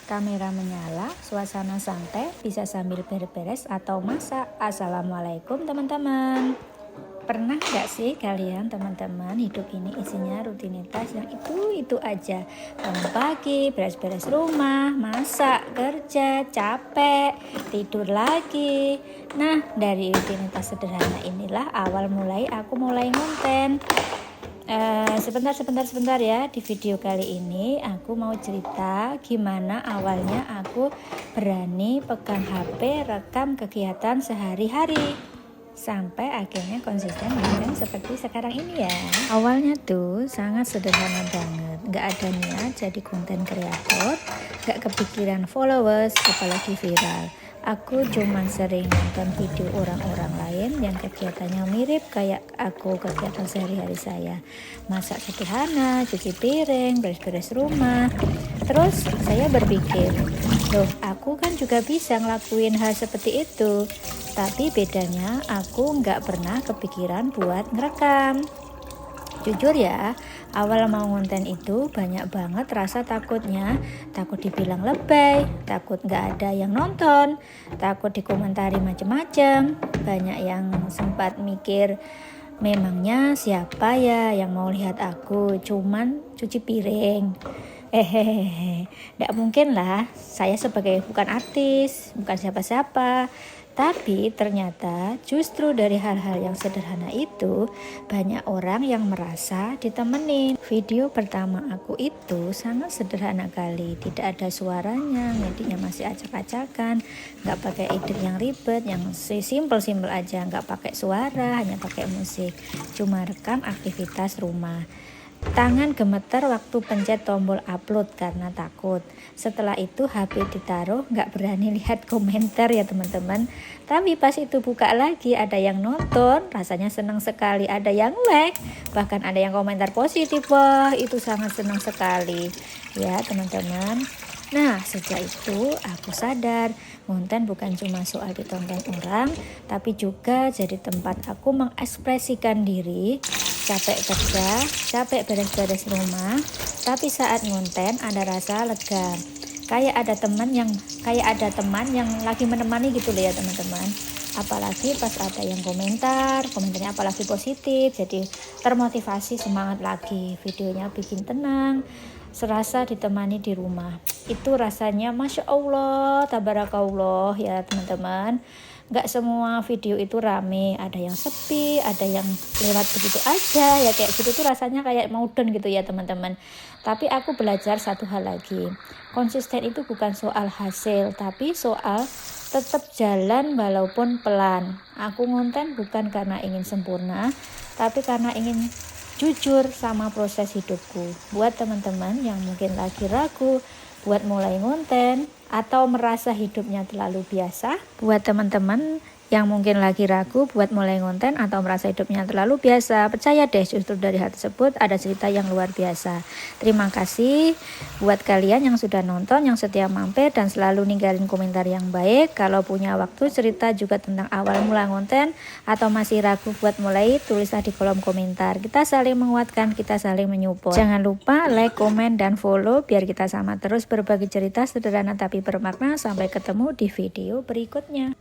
Kamera menyala, suasana santai, bisa sambil beres-beres atau masak. Assalamualaikum teman-teman. Pernah gak sih kalian teman-teman hidup ini isinya rutinitas yang itu aja? Bangun pagi, beres-beres rumah, masak, kerja, capek, tidur lagi. Nah, dari rutinitas sederhana inilah awal mulai aku mulai konten. Sebentar ya. Di video kali ini aku mau cerita gimana awalnya aku berani pegang HP rekam kegiatan sehari-hari sampai akhirnya konsisten konten seperti sekarang ini ya. Awalnya tuh sangat sederhana banget, gak ada niat jadi konten kreator, gak kepikiran followers apalagi viral. Aku cuma sering nonton video orang-orang lain yang kegiatannya mirip kayak aku kegiatan sehari-hari saya. Masak sederhana, cuci piring, beres-beres rumah. Terus saya berpikir, loh aku kan juga bisa ngelakuin hal seperti itu. Tapi bedanya aku nggak pernah kepikiran buat ngerekam. Jujur ya, awal mau konten itu banyak banget rasa takutnya. Takut dibilang lebay, takut nggak ada yang nonton, takut dikomentari macem-macem. Banyak yang sempat mikir, memangnya siapa ya yang mau lihat aku cuman cuci piring. Nggak mungkin lah, saya sebagai bukan artis, bukan siapa-siapa. Tapi ternyata justru dari hal-hal yang sederhana itu banyak orang yang merasa ditemenin. Video pertama aku itu sangat sederhana kali, tidak ada suaranya, ngeditnya masih acak-acakan, nggak pakai edit yang ribet, yang simple aja, nggak pakai suara, hanya pakai musik, cuma rekam aktivitas rumah. Tangan gemeter waktu pencet tombol upload karena takut. Setelah itu HP ditaruh, gak berani lihat komentar ya teman-teman. Tapi pas itu buka lagi ada yang nonton, rasanya senang sekali. Ada yang like, bahkan ada yang komentar positif. Wah itu sangat senang sekali ya teman-teman. Nah sejak itu aku sadar konten bukan cuma soal ditonton orang, tapi juga jadi tempat aku mengekspresikan diri. Capek kerja, capek beres-beres rumah, tapi saat ngonten ada rasa lega. Kayak ada teman yang lagi menemani gitu loh ya teman-teman. Apalagi pas ada yang komentarnya apalagi positif, jadi termotivasi semangat lagi. Videonya bikin tenang, serasa ditemani di rumah. Itu rasanya Masya Allah, tabarakallah ya teman-teman. Gak semua video itu rame, ada yang sepi, ada yang lewat begitu aja ya, kayak gitu tuh rasanya kayak mau down gitu ya teman-teman. Tapi aku belajar satu hal lagi, konsisten itu bukan soal hasil, tapi soal tetap jalan walaupun pelan. Aku ngonten bukan karena ingin sempurna, tapi karena ingin jujur sama proses hidupku. Buat teman-teman yang mungkin lagi ragu buat mulai ngonten atau merasa hidupnya terlalu biasa, buat teman-teman yang mungkin lagi ragu buat mulai ngonten atau merasa hidupnya terlalu biasa, percaya deh justru dari hal tersebut ada cerita yang luar biasa. Terima kasih buat kalian yang sudah nonton, yang setia mampir dan selalu ninggalin komentar yang baik. Kalau punya waktu cerita juga tentang awal mula ngonten atau masih ragu buat mulai, tulislah di kolom komentar. Kita saling menguatkan, kita saling menyupport. Jangan lupa like, komen, dan follow biar kita sama terus berbagi cerita sederhana tapi bermakna. Sampai ketemu di video berikutnya.